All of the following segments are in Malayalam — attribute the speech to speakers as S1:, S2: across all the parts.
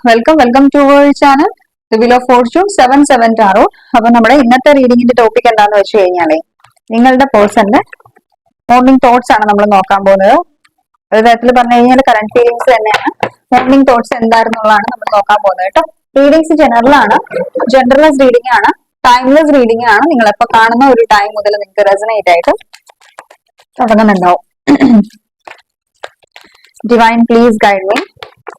S1: Welcome to our channel the wheel of fortune 7/7 tarot. അപ്പൊ നമ്മുടെ ഇന്നത്തെ റീഡിങ്ങിന്റെ ടോപ്പിക് എന്താന്ന് വെച്ച് കഴിഞ്ഞാലേ നിങ്ങളുടെ പേഴ്സന്റെ മോർണിംഗ് തോട്ട്സ് ആണ് നമ്മൾ നോക്കാൻ പോകുന്നത്. ഒരു തരത്തിൽ പറഞ്ഞു കഴിഞ്ഞാൽ കറന്റ് ഫീലിംഗ്സ് തന്നെയാണ്. മോർണിംഗ് തോട്ട്സ് എന്തായിരുന്നുള്ളതാണ് നമ്മൾ നോക്കാൻ പോകുന്നത് കേട്ടോ. റീഡിങ്സ് ജനറൽ ആണ്, ജനറലൈസ് റീഡിംഗ് ആണ്, ടൈംലെസ് റീഡിംഗ് ആണ്. നിങ്ങൾ എപ്പോ കാണുന്ന ഒരു ടൈം മുതൽ നിങ്ങൾക്ക് റെസനേറ്റ് ആയിട്ട് തുടങ്ങുന്നുണ്ടാവും. Divine please guide me.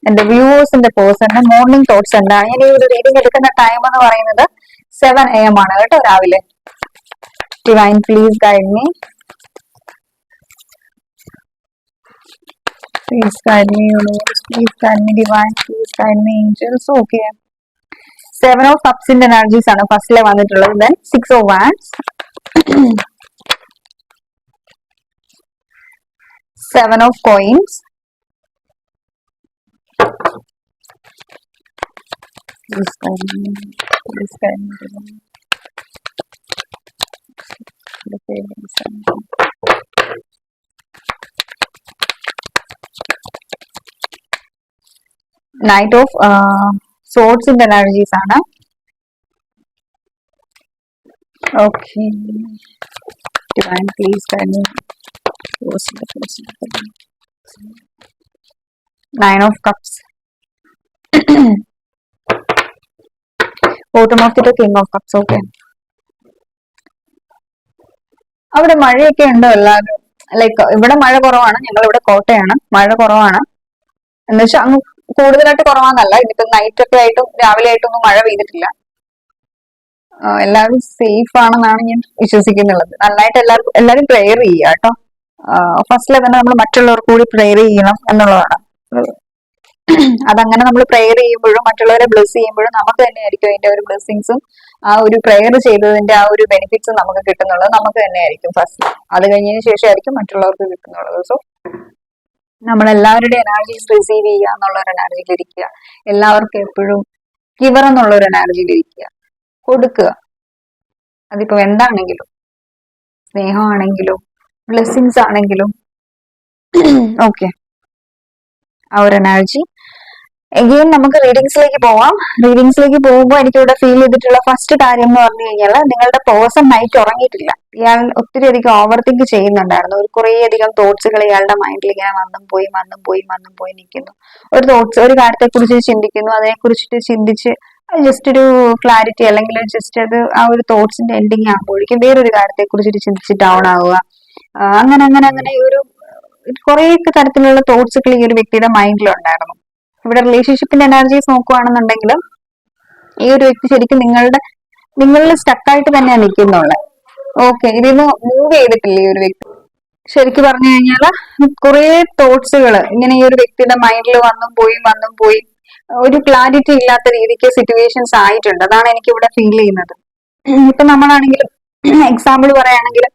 S1: എന്റെ വ്യൂവേഴ്സിന്റെ പേഴ്സന്റെ മോർണിംഗ് തോട്ട്സ് എന്താണ്? ഞാൻ ഈ ഒരു റീഡിംഗ് എടുക്കുന്ന ടൈം എന്ന് പറയുന്നത് 7 AM ആണ് കേട്ടോ, രാവിലെ. Divine please guide me. Please guide me, universe. Please guide me, divine. Please guide me, angels. Okay. 7 of Cups in energies ആണ് ഫസ്റ്റിലെ വന്നിട്ടുള്ളത്. Then 6 of Wands. 7 of Coins. Please guide me. Please guide me, divine. Knight of Swords in the energies ആണ്. Okay. Divine, please guide me. 9 of Cups. Bottom of the King of Cups. Okay. അവിടെ മഴയൊക്കെ ഉണ്ടോ എല്ലാവരും? ലൈക്ക് ഇവിടെ മഴ കുറവാണ്, ഞങ്ങൾ ഇവിടെ കോട്ടയാണ്, മഴ കുറവാണ്. എന്ന് വെച്ചാൽ അങ്ങ് കൂടുതലായിട്ട് കുറവാന്നല്ല, ഇനിയിപ്പോ നൈറ്റ് ഒക്കെ ആയിട്ടും രാവിലെ ആയിട്ടൊന്നും മഴ പെയ്തിട്ടില്ല. എല്ലാവരും സേഫ് ആണെന്നാണ് ഞാൻ വിശ്വസിക്കുന്നുള്ളത്. നന്നായിട്ട് എല്ലാവരും പ്രെയർ ചെയ്യുക കേട്ടോ. ഫസ്റ്റിലെ തന്നെ നമ്മൾ മറ്റുള്ളവർക്ക് കൂടി പ്രെയർ ചെയ്യണം എന്നുള്ളതാണ്. അതങ്ങനെ നമ്മൾ പ്രെയർ ചെയ്യുമ്പോഴും മറ്റുള്ളവരെ ബ്ലെസ് ചെയ്യുമ്പോഴും നമുക്ക് തന്നെയായിരിക്കും അതിന്റെ ഒരു ബ്ലെസ്സിങ്സും ആ ഒരു പ്രെയർ ചെയ്തതിന്റെ ആ ഒരു ബെനിഫിറ്റ്സും നമുക്ക് കിട്ടുന്നുള്ളത് നമുക്ക് തന്നെയായിരിക്കും ഫസ്റ്റ്. അത് കഴിഞ്ഞതിന് ശേഷമായിരിക്കും മറ്റുള്ളവർക്ക് കിട്ടുന്നുള്ളത്. സോ നമ്മൾ എല്ലാവരുടെയും എനർജീസ് റിസീവ് ചെയ്യുക എന്നുള്ള ഒരു എനർജിയിൽ ഇരിക്കുക. എല്ലാവർക്കും എപ്പോഴും ഗിവർ എന്നുള്ള ഒരു എനർജിയിൽ ഇരിക്കുക, കൊടുക്കുക. അതിപ്പോ എന്താണെങ്കിലും, സ്നേഹമാണെങ്കിലും ബ്ലെസ്സിങ്സ് ആണെങ്കിലും ഓക്കെ, ആ ഒരു എനർജി. എഗെയിൻ നമുക്ക് റീഡിങ്സിലേക്ക് പോവാം. റീഡിങ്സിലേക്ക് പോകുമ്പോൾ എനിക്ക് ഇവിടെ ഫീൽ ചെയ്തിട്ടുള്ള ഫസ്റ്റ് കാര്യം എന്ന് പറഞ്ഞു കഴിഞ്ഞാൽ നിങ്ങളുടെ പേഴ്സൺ നൈറ്റ് ഉറങ്ങിയിട്ടില്ല. ഇയാൾ ഒത്തിരി അധികം ഓവർ തിങ്ക് ചെയ്യുന്നുണ്ടായിരുന്നു. ഒരു കുറേ അധികം തോട്ട്സുകൾ ഇയാളുടെ മൈൻഡിൽ ഇങ്ങനെ വന്നും പോയി നിൽക്കുന്നു. ഒരു തോട്ട്സ്, ഒരു കാര്യത്തെ കുറിച്ച് ചിന്തിക്കുന്നു, അതിനെ കുറിച്ചിട്ട് ചിന്തിച്ച് ജസ്റ്റ് ഒരു ക്ലാരിറ്റി അല്ലെങ്കിൽ ജസ്റ്റ് അത് ആ ഒരു തോട്ട്സിന്റെ എൻഡിങ് ആകുമ്പോഴേക്കും വേറൊരു കാര്യത്തെ കുറിച്ചിട്ട് ചിന്തിച്ച് ഡൗൺ ആവുക. അങ്ങനെ ഈ ഒരു കുറേയൊക്കെ തരത്തിലുള്ള തോട്ട്സുകൾ ഈ ഒരു വ്യക്തിയുടെ മൈൻഡിലുണ്ടായിരുന്നു. ഇവിടെ റിലേഷൻഷിപ്പിന്റെ എനർജീസ് നോക്കുകയാണെന്നുണ്ടെങ്കിൽ ഈ ഒരു വ്യക്തി ശരിക്കും നിങ്ങളിൽ സ്റ്റക്കായിട്ട് തന്നെയാണ് നിൽക്കുന്നുള്ളത്. ഓക്കെ, ഇതിന്ന് മൂവ് ചെയ്തിട്ടില്ല ഈ ഒരു വ്യക്തി. ശരിക്കും പറഞ്ഞു കഴിഞ്ഞാൽ കുറെ തോട്ട്സുകൾ ഇങ്ങനെ ഈ ഒരു വ്യക്തിയുടെ മൈൻഡിൽ വന്നും പോയി ഒരു ക്ലാരിറ്റി ഇല്ലാത്ത രീതിക്ക് സിറ്റുവേഷൻസ് ആയിട്ടുണ്ട്. അതാണ് എനിക്ക് ഇവിടെ ഫീൽ ചെയ്യുന്നത്. ഇപ്പൊ നമ്മളാണെങ്കിലും എക്സാമ്പിൾ പറയുകയാണെങ്കിൽ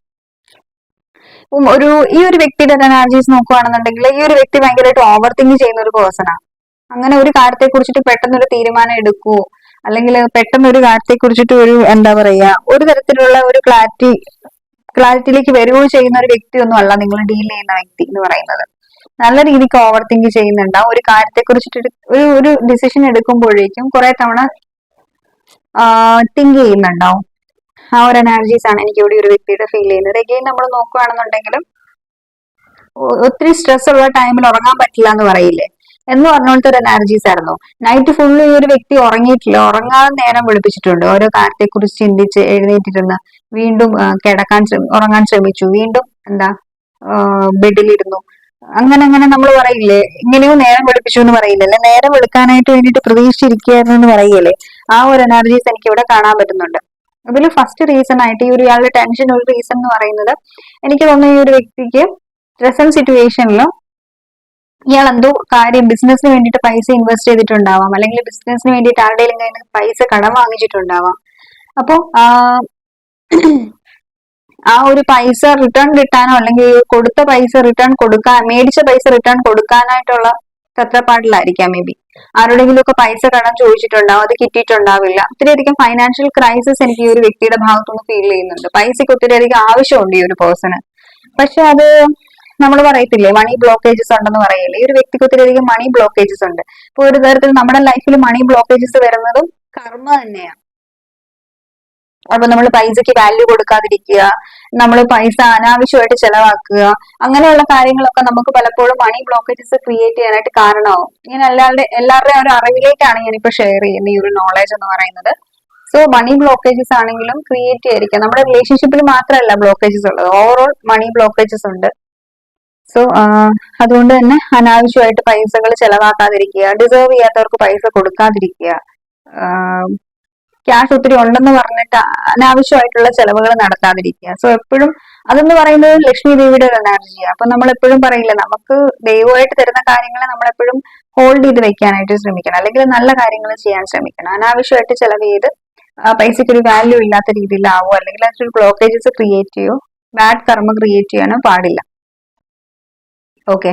S1: ഈ ഒരു വ്യക്തിയുടെ എനർജീസ് നോക്കുകയാണെന്നുണ്ടെങ്കിൽ ഈ ഒരു വ്യക്തി ഭയങ്കരമായിട്ട് ഓവർ തിങ്ക് ചെയ്യുന്ന ഒരു പേഴ്സണാണ്. അങ്ങനെ ഒരു കാര്യത്തെ കുറിച്ചിട്ട് പെട്ടെന്നൊരു തീരുമാനം എടുക്കുവോ അല്ലെങ്കിൽ പെട്ടെന്ന് ഒരു കാര്യത്തെ കുറിച്ചിട്ട് എന്താ പറയാ ഒരു തരത്തിലുള്ള ഒരു ക്ലാരിറ്റിയിലേക്ക് വരികയോ ചെയ്യുന്ന ഒരു വ്യക്തിയൊന്നും അല്ല നിങ്ങൾ ഡീൽ ചെയ്യുന്ന വ്യക്തി എന്ന് പറയുന്നത്. നല്ല രീതിക്ക് ഓവർ തിങ്ക് ചെയ്യുന്നുണ്ടാവും. ഒരു കാര്യത്തെ കുറിച്ചിട്ട് ഒരു ഡിസിഷൻ എടുക്കുമ്പോഴേക്കും കുറെ തവണ തിങ്ക് ചെയ്യുന്നുണ്ടാവും. ആ ഒരു എനർജീസ് ആണ് എനിക്ക് ഇവിടെ ഒരു വ്യക്തിയുടെ ഫീൽ ചെയ്യുന്നത്. എഗെയിൻ നമ്മൾ നോക്കുകയാണെന്നുണ്ടെങ്കിലും ഒത്തിരി സ്ട്രെസ് ഉള്ള ടൈമിൽ ഉറങ്ങാൻ പറ്റില്ല എന്ന് പറയില്ലേ, എന്ന് പറഞ്ഞോളത്തെ ഒരു എനർജീസ് ആയിരുന്നു. നൈറ്റ് ഫുള്ള് ഈ ഒരു വ്യക്തി ഉറങ്ങിയിട്ടില്ല, ഉറങ്ങാതെ നേരം വെളുപ്പിച്ചിട്ടുണ്ട്. ഓരോ കാര്യത്തെ കുറിച്ച് ചിന്തിച്ച് എഴുന്നേറ്റിരുന്ന് വീണ്ടും ഉറങ്ങാൻ ശ്രമിച്ചു, വീണ്ടും ബെഡിലിരുന്നു. അങ്ങനെ നമ്മൾ പറയില്ലേ, ഇങ്ങനെയോ നേരം വെളുപ്പിച്ചു എന്ന് പറയില്ലല്ലേ, നേരം വെളുക്കാനായിട്ട് വേണ്ടിയിട്ട് പ്രതീക്ഷിച്ചിരിക്കുകയായിരുന്നു എന്ന് പറയില്ലേ. ആ ഒരു എനർജീസ് എനിക്ക് ഇവിടെ കാണാൻ പറ്റുന്നുണ്ട്. ഇതിൽ ഫസ്റ്റ് റീസൺ ആയിട്ട് ഈ ഒരു ഇയാളുടെ ടെൻഷൻ ഒരു റീസൺ എന്ന് പറയുന്നത് എനിക്ക് തോന്നുന്നു ഈ ഒരു വ്യക്തിക്ക് പ്രസന്റ് സിറ്റുവേഷനിലും ഇയാൾ എന്തോ കാര്യം ബിസിനസിന് വേണ്ടിയിട്ട് പൈസ ഇൻവെസ്റ്റ് ചെയ്തിട്ടുണ്ടാവാം, അല്ലെങ്കിൽ ബിസിനസിന് വേണ്ടിയിട്ട് ആരുടെയും കയ്യിൽ നിന്ന് പൈസ കടം വാങ്ങിച്ചിട്ടുണ്ടാവാം. അപ്പോൾ ആ ഒരു പൈസ റിട്ടേൺ കിട്ടാനോ അല്ലെങ്കിൽ കൊടുത്ത പൈസ മേടിച്ച പൈസ റിട്ടേൺ കൊടുക്കാനായിട്ടുള്ള തത്രപ്പാടിലായിരിക്കാം. മേ ബി ആരുടെങ്കിലും ഒക്കെ പൈസ കടം ചോദിച്ചിട്ടുണ്ടാവും, അത് കിട്ടിയിട്ടുണ്ടാവില്ല. ഒത്തിരിയധികം ഫൈനാൻഷ്യൽ ക്രൈസിസ് എനിക്ക് ഈ ഒരു വ്യക്തിയുടെ ഭാഗത്തുനിന്ന് ഫീൽ ചെയ്യുന്നുണ്ട്. പൈസക്ക് ഒത്തിരിയധികം ആവശ്യമുണ്ട് ഈ ഒരു പേഴ്സണ്. പക്ഷെ അത് നമ്മൾ പറയത്തില്ലേ മണി ബ്ലോക്കേജസ് ഉണ്ടെന്ന് പറയില്ലേ, ഈ ഒരു വ്യക്തിക്ക് ഒത്തിരിയധികം മണി ബ്ലോക്കേജസ് ഉണ്ട്. ഇപ്പൊ ഒരു തരത്തിൽ നമ്മുടെ ലൈഫിൽ മണി ബ്ലോക്കേജസ് വരുന്നതും കർമ്മ തന്നെയാണ്. അപ്പൊ നമ്മൾ പൈസക്ക് വാല്യൂ കൊടുക്കാതിരിക്കുക, നമ്മൾ പൈസ അനാവശ്യമായിട്ട് ചെലവാക്കുക, അങ്ങനെയുള്ള കാര്യങ്ങളൊക്കെ നമുക്ക് പലപ്പോഴും മണി ബ്ലോക്കേജസ് ക്രിയേറ്റ് ചെയ്യാനായിട്ട് കാരണമാവും. ഇങ്ങനെ എല്ലാവരുടെയും ഒരു അറിവിലേക്കാണ് ഞാനിപ്പോ ഷെയർ ചെയ്യുന്ന ഈ ഒരു നോളേജ് എന്ന് പറയുന്നത്. സോ മണി ബ്ലോക്കേജസ് ആണെങ്കിലും ക്രിയേറ്റ് ചെയ്യാതിരിക്കുക. നമ്മുടെ റിലേഷൻഷിപ്പിൽ മാത്രമല്ല ബ്ലോക്കേജസ് ഉള്ളത്, ഓവറോൾ മണി ബ്ലോക്കേജസ് ഉണ്ട്. സോ അതുകൊണ്ട് തന്നെ അനാവശ്യമായിട്ട് പൈസകൾ ചെലവാക്കാതിരിക്കുക, ഡിസേർവ് ചെയ്യാത്തവർക്ക് പൈസ കൊടുക്കാതിരിക്കുക, ക്യാഷ് ഒത്തിരി ഉണ്ടെന്ന് പറഞ്ഞിട്ട് അനാവശ്യമായിട്ടുള്ള ചെലവുകൾ നടത്താതിരിക്കുക. സോ എപ്പോഴും അതെന്ന് പറയുന്നത് ലക്ഷ്മി ദേവിയുടെ ഒരു എനർജിയാണ്. അപ്പൊ നമ്മൾ എപ്പോഴും പറയില്ല, നമുക്ക് ദൈവമായിട്ട് തരുന്ന കാര്യങ്ങളെ നമ്മളെപ്പോഴും ഹോൾഡ് ചെയ്ത് വെക്കാനായിട്ട് ശ്രമിക്കണം, അല്ലെങ്കിൽ നല്ല കാര്യങ്ങൾ ചെയ്യാൻ ശ്രമിക്കണം. അനാവശ്യമായിട്ട് ചെലവ് ചെയ്ത് പൈസയ്ക്ക് ഒരു വാല്യൂ ഇല്ലാത്ത രീതിയിലാവോ, അല്ലെങ്കിൽ അതിലൊരു ബ്ലോക്കേജസ് ക്രിയേറ്റ് ചെയ്യോ, ബാഡ് കർമ്മ ക്രിയേറ്റ് ചെയ്യാനോ പാടില്ല. ഓക്കെ,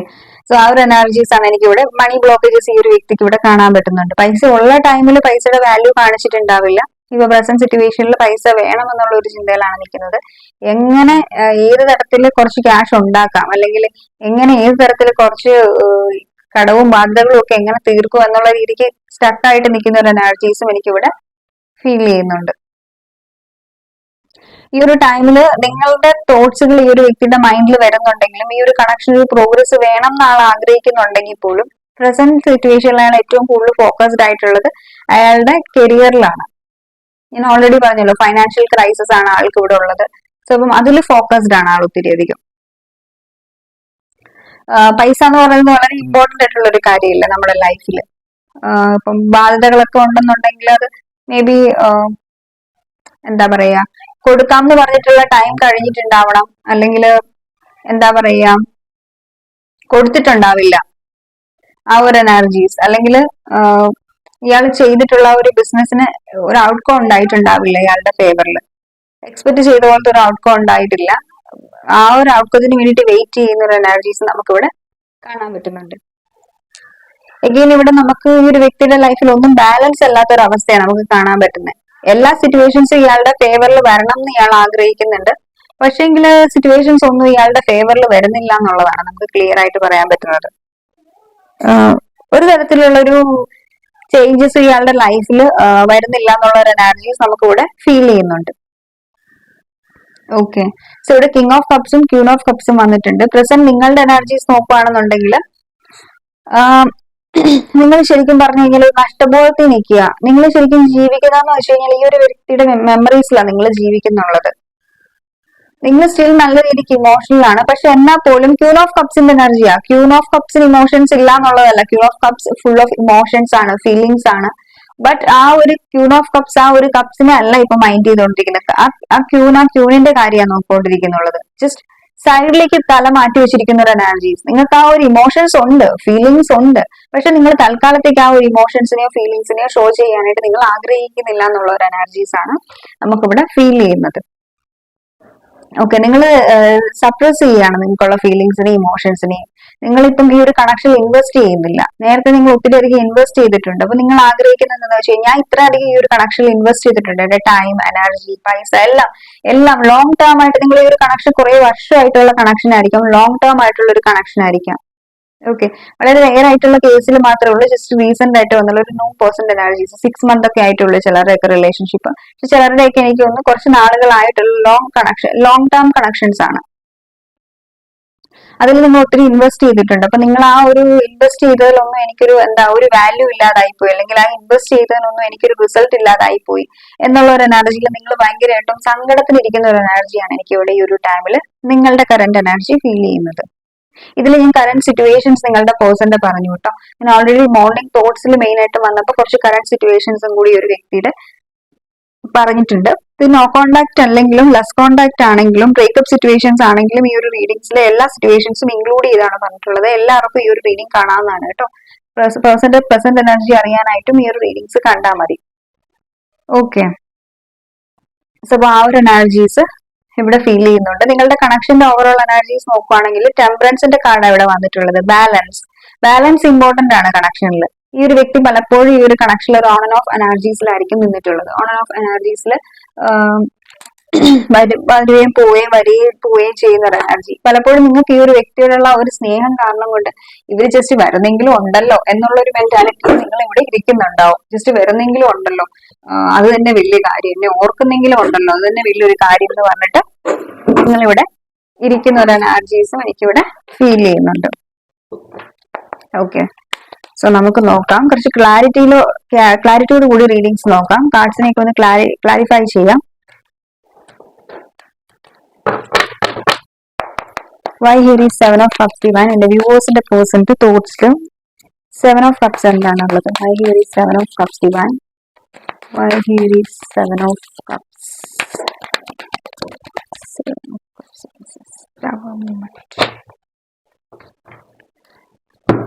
S1: സോ ആ ഒരു എനർജീസ് ആണ് എനിക്ക് ഇവിടെ മണി ബ്ലോക്കേജസ് ഈ ഒരു വ്യക്തിക്ക് ഇവിടെ കാണാൻ പറ്റുന്നുണ്ട്. പൈസ ഉള്ള ടൈമിൽ പൈസയുടെ വാല്യൂ കാണിച്ചിട്ടുണ്ടാവില്ല. ഇപ്പൊ പ്രസന്റ് സിറ്റുവേഷനിൽ പൈസ വേണമെന്നുള്ള ഒരു ചിന്തയിലാണ് നിൽക്കുന്നത്. എങ്ങനെ ഏത് തരത്തിൽ കുറച്ച് ക്യാഷ് ഉണ്ടാക്കാം, അല്ലെങ്കിൽ എങ്ങനെ ഏത് തരത്തിൽ കുറച്ച് കടവും ബാധ്യതകളും ഒക്കെ എങ്ങനെ തീർക്കും എന്നുള്ള രീതിക്ക് സ്റ്റക്കായിട്ട് നിൽക്കുന്ന ഒരു എനർജീസും എനിക്കിവിടെ ഫീൽ ചെയ്യുന്നുണ്ട്. ഈ ഒരു ടൈമില് നിങ്ങളുടെ തോട്ട്സുകൾ ഈ ഒരു വ്യക്തിയുടെ മൈൻഡിൽ വരുന്നുണ്ടെങ്കിലും, ഈ ഒരു കണക്ഷനിൽ പ്രോഗ്രസ് വേണം എന്നാൾ ആഗ്രഹിക്കുന്നുണ്ടെങ്കിൽ പോലും, പ്രസന്റ് സിറ്റുവേഷനിൽ അയാൾ ഏറ്റവും കൂടുതൽ ഫോക്കസ്ഡ് ആയിട്ടുള്ളത് അയാളുടെ കരിയറിലാണ്. ഞാൻ ഓൾറെഡി പറഞ്ഞല്ലോ, ഫൈനാൻഷ്യൽ ക്രൈസിസ് ആണ് ആൾക്ക് ഇവിടെ ഉള്ളത്. സോ അപ്പം അതിൽ ഫോക്കസ്ഡ് ആണ് ആൾ ഒത്തിരി അധികം. പൈസ എന്ന് പറയുന്നത് വളരെ ഇമ്പോർട്ടന്റ് ആയിട്ടുള്ള ഒരു കാര്യമില്ല നമ്മുടെ ലൈഫിൽ. ഇപ്പം ബാധ്യതകളൊക്കെ ഉണ്ടെന്നുണ്ടെങ്കിൽ അത് മേ ബി എന്താ പറയാ, കൊടുക്കാം എന്ന് പറഞ്ഞിട്ടുള്ള ടൈം കഴിഞ്ഞിട്ടുണ്ടാവണം, അല്ലെങ്കിൽ എന്താ പറയാ കൊടുത്തിട്ടുണ്ടാവില്ല ആ ഒരു എനർജീസ്, അല്ലെങ്കിൽ ഇയാൾ ചെയ്തിട്ടുള്ള ഒരു ബിസിനസ്സിന് ഒരു ഔട്ട്കം ഉണ്ടായിട്ടുണ്ടാവില്ല ഇയാളുടെ ഫേവറിൽ. എക്സ്പെക്ട് ചെയ്ത പോലത്തെ ഒരു ഔട്ട്കം ഉണ്ടായിട്ടില്ല. ആ ഒരു ഔട്ട്കത്തിന് വേണ്ടിയിട്ട് വെയിറ്റ് ചെയ്യുന്ന ഒരു എനർജീസ് നമുക്കിവിടെ കാണാൻ പറ്റുന്നുണ്ട്. എഗെയിൻ ഇവിടെ നമുക്ക് ഈ ഒരു വ്യക്തിയുടെ ലൈഫിൽ ഒന്നും ബാലൻസ് അല്ലാത്ത ഒരു അവസ്ഥയാണ് നമുക്ക് കാണാൻ പറ്റുന്നത്. എല്ലാ സിറ്റുവേഷൻസും ഇയാളുടെ ഫേവറിൽ വരണം എന്ന് ഇയാൾ ആഗ്രഹിക്കുന്നുണ്ട്, പക്ഷേങ്കിൽ സിറ്റുവേഷൻസ് ഒന്നും ഇയാളുടെ ഫേവറിൽ വരുന്നില്ല എന്നുള്ളതാണ് നമുക്ക് ക്ലിയർ ആയിട്ട് പറയാൻ പറ്റുന്നത്. ഒരു തരത്തിലുള്ള ഒരു ചേഞ്ചസ് ഇയാളുടെ ലൈഫിൽ വരുന്നില്ല എന്നുള്ള ഒരു എനർജീസ് നമുക്ക് ഇവിടെ ഫീൽ ചെയ്യുന്നുണ്ട്. ഓക്കെ, സോ ഇവിടെ കിങ് ഓഫ് കപ്സും ക്യൂൺ ഓഫ് കപ്സും വന്നിട്ടുണ്ട്. പ്രസന്റ് നിങ്ങളുടെ എനർജീസ് നോക്കുകയാണെന്നുണ്ടെങ്കിൽ നിങ്ങൾ ശരിക്കും പറഞ്ഞു കഴിഞ്ഞാൽ നഷ്ടബോധത്തിൽ നിൽക്കുക. നിങ്ങൾ ശരിക്കും ജീവിക്കുക എന്ന് വെച്ച് കഴിഞ്ഞാൽ ഈ ഒരു വ്യക്തിയുടെ മെമ്മറീസിലാണ് നിങ്ങൾ ജീവിക്കുന്നുള്ളത്. നിങ്ങൾ സ്റ്റിൽ നല്ല രീതിക്ക് ഇമോഷണൽ ആണ്, പക്ഷെ എന്നാൽ പോലും ക്യൂൺ ഓഫ് കപ്സിന്റെ എനർജിയാ. ക്യൂൺ ഓഫ് കപ്സിന് ഇമോഷൻസ് ഇല്ല എന്നുള്ളതല്ല, queen of cups full of emotions ആണ്, ഫീലിങ്സ് ആണ്. ബട്ട് ആ ഒരു ക്യൂൺ ഓഫ് കപ്സ് ആ ഒരു കപ്സിനെ അല്ല ഇപ്പൊ മൈൻഡ് ചെയ്തുകൊണ്ടിരിക്കുന്നത്. ആ ക്യൂണിന്റെ കാര്യമാണ് നോക്കിക്കൊണ്ടിരിക്കുന്നുള്ളത്. ജസ്റ്റ് സൈഡിലേക്ക് തല മാറ്റി വെച്ചിരിക്കുന്ന ഒരു എനർജീസ്. നിങ്ങൾക്ക് ആ ഒരു ഇമോഷൻസ് ഉണ്ട്, ഫീലിങ്സ് ഉണ്ട്, പക്ഷെ നിങ്ങൾ തൽക്കാലത്തേക്ക് ആ ഒരു ഇമോഷൻസിനെയോ ഫീലിങ്സിനെയോ ഷോ ചെയ്യാനായിട്ട് നിങ്ങൾ ആഗ്രഹിക്കുന്നില്ല എന്നുള്ള ഒരു എനർജീസ് ആണ് നമുക്കിവിടെ ഫീൽ ചെയ്യുന്നത്. ഓക്കെ, നിങ്ങൾ സപ്രസ് ചെയ്യാണ് നിങ്ങൾക്കുള്ള ഫീലിങ്സിനെയും ഇമോഷൻസിനെയും. നിങ്ങളിപ്പം ഈ ഒരു കണക്ഷനിൽ ഇൻവെസ്റ്റ് ചെയ്യുന്നില്ല. നേരത്തെ നിങ്ങൾ ഒത്തിരി അധികം ഇൻവെസ്റ്റ് ചെയ്തിട്ടുണ്ട്. അപ്പൊ നിങ്ങൾ ആഗ്രഹിക്കുന്നത് എന്താണെന്ന് വെച്ച് കഴിഞ്ഞാൽ, ഞാൻ ഇത്ര അധികം ഈ ഒരു കണക്ഷനിൽ ഇൻവെസ്റ്റ് ചെയ്തിട്ടുണ്ട്, എന്റെ ടൈം, എനർജി, പൈസ എല്ലാം ലോങ് ടേം ആയിട്ട്. നിങ്ങൾ ഈ ഒരു കണക്ഷൻ കുറെ വർഷമായിട്ടുള്ള കണക്ഷൻ ആയിരിക്കും, ലോങ് ടേം ആയിട്ടുള്ള ഒരു കണക്ഷൻ ആയിരിക്കാം. ഓക്കെ, വളരെ റെയർ ആയിട്ടുള്ള കേസിൽ മാത്രമേ ഉള്ളൂ ജസ്റ്റ് റീസെന്റ് ആയിട്ട് വന്നുള്ള ഒരു 9% എനർജീസ്, 6 months ഒക്കെ ആയിട്ടുള്ളൂ ചിലരുടെയൊക്കെ റിലേഷൻഷിപ്പ്. പക്ഷെ ചിലരുടെയൊക്കെ എനിക്ക് തോന്നുന്നു കുറച്ച് നാളുകളായിട്ടുള്ള ലോങ് ടേം കണക്ഷൻസ് ആണ്. അതിൽ നിങ്ങൾ ഒത്തിരി ഇൻവെസ്റ്റ് ചെയ്തിട്ടുണ്ട്. അപ്പൊ നിങ്ങൾ ആ ഒരു ഇൻവെസ്റ്റ് ചെയ്തതിലൊന്നും എനിക്കൊരു ഒരു വാല്യൂ ഇല്ലാതായിപ്പോയി, അല്ലെങ്കിൽ ആ ഇൻവെസ്റ്റ് ചെയ്തതിനൊന്നും എനിക്കൊരു റിസൾട്ട് ഇല്ലാതായിപ്പോയി എന്നുള്ള ഒരു എനർജിയിൽ നിങ്ങൾ ഭയങ്കരമായിട്ടും സങ്കടത്തിലിരിക്കുന്ന ഒരു എനർജിയാണ് എനിക്ക് ഇവിടെ ഈ ഒരു ടൈമിൽ നിങ്ങളുടെ കറന്റ് എനർജി ഫീൽ ചെയ്യുന്നത്. ഇതിൽ ഞാൻ കറന്റ് സിറ്റുവേഷൻസ് നിങ്ങളുടെ പേഴ്സന്റെ പറഞ്ഞു കേട്ടോ. ഞാൻ ഓൾറെഡി മോർണിംഗ് തോട്ട്സിൽ മെയിൻ ആയിട്ട് വന്നപ്പോൾ കുറച്ച് കറന്റ് സിറ്റുവേഷൻസും കൂടി ഒരു വ്യക്തിയുടെ പറഞ്ഞിട്ടുണ്ട്. ഇത് നോ കോണ്ടാക്ട് അല്ലെങ്കിലും ലെസ് കോണ്ടാക്ട് ആണെങ്കിലും ബ്രേക്കപ്പ് സിറ്റുവേഷൻസ് ആണെങ്കിലും ഈ ഒരു റീഡിങ്സിലെ എല്ലാ സിറ്റുവേഷൻസും ഇൻക്ലൂഡ് ചെയ്താണ് പറഞ്ഞിട്ടുള്ളത്. എല്ലാവർക്കും ഈ ഒരു റീഡിംഗ് കാണാവുന്നതാണ് കേട്ടോ. പേഴ്സന്റെ പ്രസന്റ് എനർജി അറിയാനായിട്ടും ഈ ഒരു റീഡിങ്സ് കണ്ടാൽ മതി. ഓക്കെ, സോ ആ ഒരു എനർജീസ് ഇവിടെ ഫീൽ ചെയ്യുന്നുണ്ട്. നിങ്ങളുടെ കണക്ഷന്റെ ഓവറോൾ എനർജീസ് നോക്കുകയാണെങ്കിൽ ടെമ്പറൻസിന്റെ കാർഡ് ഇവിടെ വന്നിട്ടുള്ളത്. ബാലൻസ് ഇമ്പോർട്ടന്റ് ആണ് കണക്ഷനിൽ. ഈ ഒരു വ്യക്തി പലപ്പോഴും ഈ ഒരു കണക്ഷനിൽ ഒരു ഓൺ ആൻഡ് ഓഫ് എനർജീസിലായിരിക്കും നിന്നിട്ടുള്ളത്. ഓൺ ആൻഡ് ഓഫ് എനർജീസിൽ വരികയും ചെയ്യുന്ന ഒരു എനർജി. പലപ്പോഴും നിങ്ങൾക്ക് ഈ ഒരു വ്യക്തിയോടുള്ള ഒരു സ്നേഹം കാരണം കൊണ്ട് ഇവര് ജസ്റ്റ് വരുന്നെങ്കിലും ഉണ്ടല്ലോ എന്നുള്ള ഒരു മെന്റാലിറ്റി നിങ്ങൾ ഇവിടെ ഇരിക്കുന്നുണ്ടാവും. ജസ്റ്റ് വരുന്നെങ്കിലും ഉണ്ടല്ലോ, അത് തന്നെ വലിയ കാര്യം, എന്നെ ഓർക്കുന്നെങ്കിലും ഉണ്ടല്ലോ, അത് തന്നെ വലിയൊരു കാര്യം എന്ന് പറഞ്ഞിട്ട് നിങ്ങളിവിടെ ഇരിക്കുന്ന ഒരു എനർജീസും എനിക്കിവിടെ ഫീൽ ചെയ്യുന്നുണ്ട്. ഓക്കെ, സോ നമുക്ക് നോക്കാം, കുറച്ച് ക്ലാരിറ്റിയോട് കൂടി റീഡിങ്സ് നോക്കാം. കാർഡ്സിനെയൊക്കെ ഒന്ന് ക്ലാരിഫൈ ചെയ്യാം. Why here is 7 of Cups divine? എന്റെ വ്യൂവേഴ്സിന്റെ പേഴ്സണിന്റെ തോട്ട്സിലും 7 of Cups എന്താണുള്ളത്? Why here is 7 of Cups divine? Why here is 7 of Cups? 7 of Cups.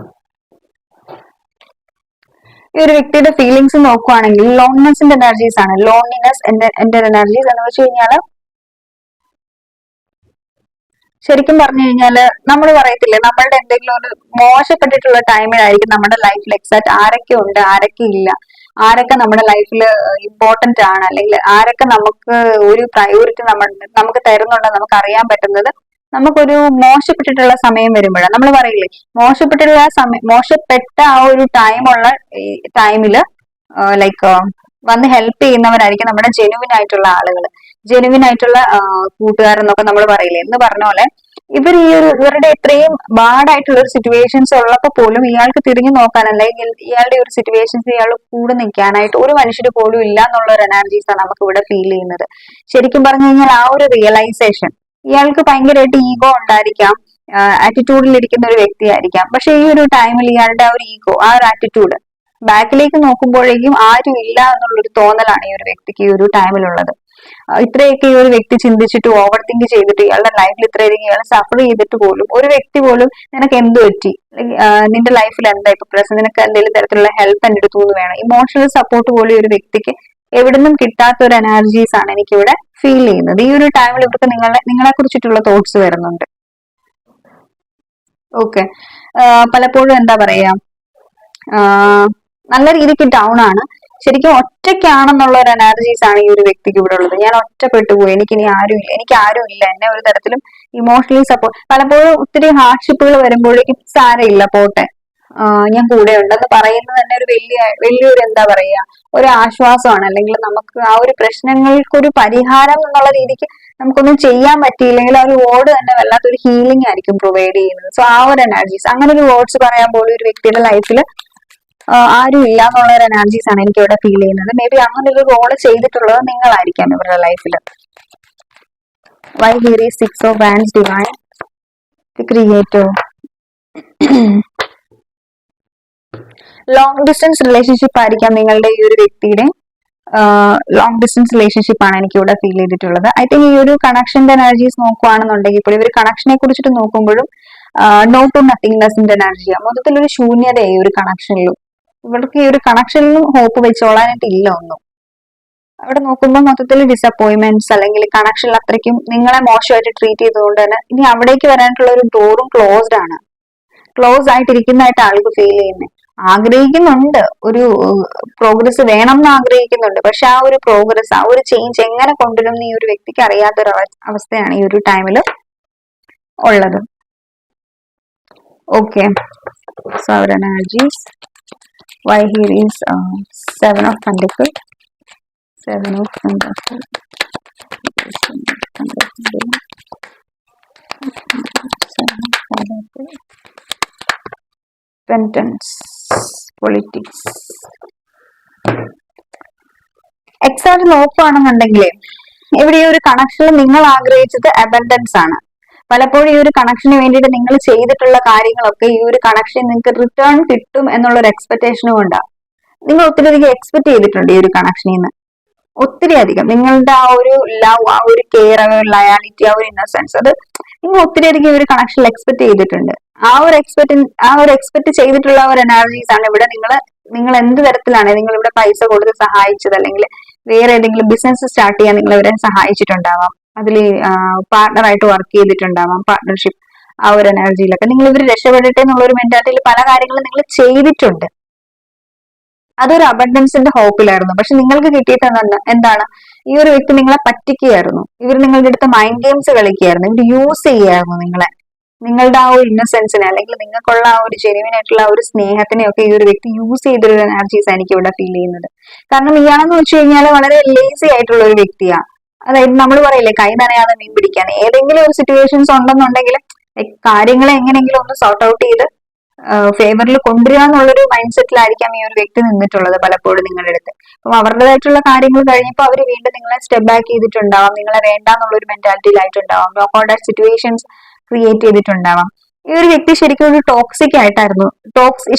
S1: ഈ ഒരു വ്യക്തിയുടെ ഫീലിങ്സ് നോക്കുവാണെങ്കിൽ ലോൺനെസിന്റെ എനർജീസ് ആണ്. ലോൺലിനെസ് എന്റെ എനർജീസ് എന്ന് വെച്ച് കഴിഞ്ഞാല് ശരിക്കും പറഞ്ഞു കഴിഞ്ഞാല് നമ്മൾ പറയത്തില്ലേ, നമ്മളുടെ എന്തെങ്കിലും ഒരു മോശപ്പെട്ടിട്ടുള്ള ടൈമിലായിരിക്കും നമ്മുടെ ലൈഫിൽ എക്സാക്ട് ആരൊക്കെ ഉണ്ട്, ആരൊക്കെ ഇല്ല, ആരൊക്കെ നമ്മുടെ ലൈഫിൽ ഇമ്പോർട്ടന്റ് ആണ്, അല്ലെങ്കിൽ ആരൊക്കെ നമുക്ക് ഒരു പ്രയോറിറ്റി നമുക്ക് തരുന്നുണ്ടെന്ന് നമുക്ക് അറിയാൻ പറ്റുന്നത് നമുക്കൊരു മോശപ്പെട്ടിട്ടുള്ള സമയം വരുമ്പോഴാണ്. നമ്മൾ പറയില്ലേ, മോശപ്പെട്ട ആ ഒരു ടൈമില് ലൈക്ക് വന്ന് ഹെൽപ്പ് ചെയ്യുന്നവരായിരിക്കും നമ്മുടെ ജെനുവിൻ ആയിട്ടുള്ള ആളുകൾ, ജെനുവിൻ ആയിട്ടുള്ള കൂട്ടുകാരെന്നൊക്കെ നമ്മൾ പറയില്ലേ. എന്ന് പറഞ്ഞ പോലെ ഇവരുടെ ഇത്രയും ബാഡായിട്ടുള്ള ഒരു സിറ്റുവേഷൻസ് ഉള്ളപ്പോൾ പോലും ഇയാൾക്ക് തിരിഞ്ഞു നോക്കാൻ, അല്ലെങ്കിൽ ഇയാളുടെ ഒരു സിറ്റുവേഷൻസ് ഇയാൾ കൂടെ നിൽക്കാനായിട്ട് ഒരു മനുഷ്യര് പോലും ഇല്ല എന്നുള്ള ഒരു എനർജീസാണ് നമുക്ക് ഇവിടെ ഫീൽ ചെയ്യുന്നത്. ശരിക്കും പറഞ്ഞു കഴിഞ്ഞാൽ ആ ഒരു റിയലൈസേഷൻ, ഇയാൾക്ക് ഭയങ്കരമായിട്ട് ഈഗോ ഉണ്ടായിരിക്കാം, ആറ്റിറ്റ്യൂഡിൽ ഇരിക്കുന്ന ഒരു വ്യക്തിയായിരിക്കാം. പക്ഷെ ഈ ഒരു ടൈമിൽ ഇയാളുടെ ആ ഒരു ഈഗോ, ആ ഒരു ആറ്റിറ്റ്യൂഡ് ബാക്കിലേക്ക് നോക്കുമ്പോഴേക്കും ആരും ഇല്ല എന്നുള്ളൊരു തോന്നലാണ് ഈ ഒരു വ്യക്തിക്ക് ഈ ഒരു ടൈമിലുള്ളത്. ഇത്രയൊക്കെ ഈ ഒരു വ്യക്തി ചിന്തിച്ചിട്ട് ഓവർ തിങ്ക് ചെയ്തിട്ട് ഇയാളുടെ ലൈഫിൽ ഇത്രയധികം ഇയാൾ സഫർ ചെയ്തിട്ട് പോലും ഒരു വ്യക്തി പോലും നിനക്ക് എന്ത് പറ്റി, നിന്റെ ലൈഫിൽ എന്താ ഇപ്പൊ പ്രശ്നം, നിനക്ക് എന്തെങ്കിലും തരത്തിലുള്ള ഹെൽപ്പ് എന്റെ അടുത്ത് നിന്ന് വേണം, ഇമോഷണൽ സപ്പോർട്ട് പോലും ഒരു വ്യക്തിക്ക് എവിടുന്നും കിട്ടാത്ത ഒരു എനർജീസ് ആണ് എനിക്കിവിടെ ഫീൽ ചെയ്യുന്നത്. ഈ ഒരു ടൈമിൽ ഇവർക്ക് നിങ്ങളെ കുറിച്ചിട്ടുള്ള തോട്ട്സ് വരുന്നുണ്ട്. ഓക്കെ, പലപ്പോഴും എന്താ പറയാ, നല്ല രീതിക്ക് ഡൗൺ ആണ്, ശരിക്കും ഒറ്റയ്ക്കാണെന്നുള്ള ഒരു എനർജീസ് ആണ് ഈ ഒരു വ്യക്തിക്ക് ഇവിടെ ഉള്ളത്. ഞാൻ ഒറ്റപ്പെട്ടു പോയി, എനിക്ക് ആരും ഇല്ല, എന്നെ ഒരു തരത്തിലും ഇമോഷണലി സപ്പോർട്ട്. പലപ്പോഴും ഒത്തിരി ഹാർഡ്ഷിപ്പുകൾ വരുമ്പോഴേക്കും സാരമില്ല പോട്ടെ, ഞാൻ കൂടെ ഉണ്ടെന്ന് പറയുന്നത് തന്നെ ഒരു വലിയൊരു എന്താ പറയാ, ഒരു ആശ്വാസമാണ്. അല്ലെങ്കിൽ നമുക്ക് ആ ഒരു പ്രശ്നങ്ങൾക്കൊരു പരിഹാരം എന്നുള്ള രീതിക്ക് നമുക്കൊന്നും ചെയ്യാൻ പറ്റിയില്ലെങ്കിൽ ആ ഒരു വേർഡ് തന്നെ വല്ലാത്തൊരു ഹീലിംഗ് ആയിരിക്കും പ്രൊവൈഡ് ചെയ്യുന്നത്. സോ ആ ഒരു എനർജീസ്, അങ്ങനെ ഒരു വേർഡ്സ് പറയാൻ പോലും ഒരു വ്യക്തിയുടെ ലൈഫിൽ ആരും ഇല്ല എന്നുള്ള ഒരു എനർജീസ് ആണ് എനിക്ക് ഇവിടെ ഫീൽ ചെയ്യുന്നത്. മേ ബി അങ്ങനെ ഒരു റോള് ചെയ്തിട്ടുള്ളത് നിങ്ങളായിരിക്കാം ഇവരുടെ ലൈഫിൽ. Why here is 6 of Wands divine? The creator. Long distance relationship ആയിരിക്കാം നിങ്ങളുടെ ഈ ഒരു വ്യക്തിയുടെ. ലോങ് ഡിസ്റ്റൻസ് റിലേഷൻഷിപ്പ് ആണ് എനിക്ക് ഇവിടെ ഫീൽ ചെയ്തിട്ടുള്ളത്. ഐ തിങ്ക് ഈ ഒരു കണക്ഷന്റെ എനർജീസ് നോക്കുവാണെന്നുണ്ടെങ്കിൽ ഇപ്പോൾ ഇവർ കണക്ഷനെ കുറിച്ചിട്ട് നോക്കുമ്പോഴും നോ ടു നത്തിങ്നെസിന്റെ എനർജിയാണ്. മൊത്തത്തിലൊരു ശൂന്യത ഈ ഒരു കണക്ഷനിലും. ഇവർക്ക് ഈ ഒരു കണക്ഷനിലും ഹോപ്പ് വെച്ചോളാനായിട്ട് ഇല്ല ഒന്നും. അവിടെ നോക്കുമ്പോൾ മൊത്തത്തിൽ ഡിസപ്പോയിന്റ്മെന്റ്സ്, അല്ലെങ്കിൽ കണക്ഷനിൽ അത്രയ്ക്കും നിങ്ങളെ മോശമായിട്ട് ട്രീറ്റ് ചെയ്തുകൊണ്ട് തന്നെ ഇനി അവിടേക്ക് വരാനായിട്ടുള്ള ഒരു ഡോറും ക്ലോസ്ഡ് ആണ്. ക്ലോസ് ആയിട്ടിരിക്കുന്നതായിട്ട് ആൾക്ക് ഫീൽ ചെയ്യുന്നത്. ആഗ്രഹിക്കുന്നുണ്ട്, ഒരു പ്രോഗ്രസ് വേണം എന്ന് ആഗ്രഹിക്കുന്നുണ്ട്. പക്ഷെ ആ ഒരു പ്രോഗ്രസ്, ആ ഒരു ചേഞ്ച് എങ്ങനെ കൊണ്ടുവരും ഈ ഒരു വ്യക്തിക്ക് അറിയാത്തൊരു അവസ്ഥയാണ് ഈ ഒരു ടൈമിൽ ഉള്ളത്. Okay, so our energies. Why here is 7 of Pentacles? 7 of Pentacles. Pentacles. Politics. Exact നോക്കുകയാണെന്നുണ്ടെങ്കിൽ ഇവിടെ ഈ ഒരു കണക്ഷനിൽ നിങ്ങൾ ആഗ്രഹിച്ചത് അബൻഡൻസ് ആണ്. പലപ്പോഴും ഈ ഒരു കണക്ഷന് വേണ്ടിയിട്ട് നിങ്ങൾ ചെയ്തിട്ടുള്ള കാര്യങ്ങളൊക്കെ ഈ ഒരു കണക്ഷൻ നിങ്ങൾക്ക് റിട്ടേൺ കിട്ടും എന്നുള്ള ഒരു എക്സ്പെക്ടേഷനും കൊണ്ടാണ്. നിങ്ങൾ ഒത്തിരി അധികം എക്സ്പെക്ട് ചെയ്തിട്ടുണ്ട് ഈ ഒരു കണക്ഷനിൽ നിന്ന്, ഒത്തിരി അധികം. നിങ്ങളുടെ ആ ഒരു ലവ്, ആ ഒരു കെയർ, ആ ഒരു ലയാലിറ്റി, ആ ഒരു ഇന്നസെൻസ്, അത് നിങ്ങൾ ഒത്തിരി അധികം ഈ ഒരു കണക്ഷനിൽ എക്സ്പെക്ട് ചെയ്തിട്ടുണ്ട്. ആ ഒരു എക്സ്പെക്ട് ചെയ്തിട്ടുള്ള ഒരു എനർജീസ് ആണ് ഇവിടെ നിങ്ങൾ എന്ത് തരത്തിലാണ് നിങ്ങൾ ഇവിടെ പൈസ കൊടുത്ത് സഹായിച്ചത്, അല്ലെങ്കിൽ വേറെ ഏതെങ്കിലും ബിസിനസ് സ്റ്റാർട്ട് ചെയ്യാൻ നിങ്ങൾ ഇവരെ സഹായിച്ചിട്ടുണ്ടാവാം, അതിൽ പാർട്ണറായിട്ട് വർക്ക് ചെയ്തിട്ടുണ്ടാവാം, പാർട്ണർഷിപ്പ്, ആ ഒരു എനർജിയിലൊക്കെ നിങ്ങൾ ഇവർ രക്ഷപ്പെടട്ടെ എന്നുള്ള ഒരു മെന്റാലിറ്റിയിൽ പല കാര്യങ്ങളും നിങ്ങൾ ചെയ്തിട്ടുണ്ട്. അതൊരു അബണ്ടൻസിന്റെ ഹോപ്പിലായിരുന്നു. പക്ഷെ നിങ്ങൾക്ക് കിട്ടിയിട്ട് എന്താണ്? ഈ ഒരു വ്യക്തി നിങ്ങളെ പറ്റിക്കുകയായിരുന്നു. ഇവർ നിങ്ങളുടെ അടുത്ത് മൈൻഡ് ഗെയിംസ് കളിക്കുകയായിരുന്നു. ഇവർ യൂസ് ചെയ്യായിരുന്നു നിങ്ങളെ, നിങ്ങളുടെ ആ ഒരു ഇന്നസെൻസിനെ, അല്ലെങ്കിൽ നിങ്ങൾക്കുള്ള ആ ഒരു ജെനുവിൻ ആയിട്ടുള്ള ആ ഒരു സ്നേഹത്തിനെ ഒക്കെ ഈ ഒരു വ്യക്തി യൂസ് ചെയ്തൊരു എനർജീസ് എനിക്ക് ഇവിടെ ഫീൽ ചെയ്യുന്നത്. കാരണം ഇയാളെന്ന് വെച്ച് കഴിഞ്ഞാൽ വളരെ ലേസി ആയിട്ടുള്ള ഒരു വ്യക്തിയാ. അതായത് നമ്മൾ പറയില്ലേ കൈ നനയാതെ മീൻ പിടിക്കാൻ. ഏതെങ്കിലും ഒരു സിറ്റുവേഷൻസ് ഉണ്ടെന്നുണ്ടെങ്കിൽ കാര്യങ്ങളെ എങ്ങനെയെങ്കിലും ഒന്ന് സോർട്ട് ഔട്ട് ചെയ്ത് ഫേവറിൽ കൊണ്ടുവരിക എന്നുള്ളൊരു മൈൻഡ് സെറ്റിലായിരിക്കാം ഈ ഒരു വ്യക്തി നിന്നിട്ടുള്ളത് പലപ്പോഴും നിങ്ങളുടെ അടുത്ത്. അപ്പം അവരുടേതായിട്ടുള്ള കാര്യങ്ങൾ കഴിഞ്ഞപ്പോൾ അവർ വീണ്ടും നിങ്ങളെ സ്റ്റെപ്പ് ബാക്ക് ചെയ്തിട്ടുണ്ടാവാം, നിങ്ങളെ വേണ്ട എന്നുള്ളൊരു മെന്റാലിറ്റിയിലായിട്ടുണ്ടാവാം, നോക്കൗട്ട് സിറ്റുവേഷൻസ് ക്രിയേറ്റ് ചെയ്തിട്ടുണ്ടാവാം. ഈ ഒരു വ്യക്തി ശരിക്കും ഒരു ടോക്സിക് ആയിട്ടായിരുന്നു.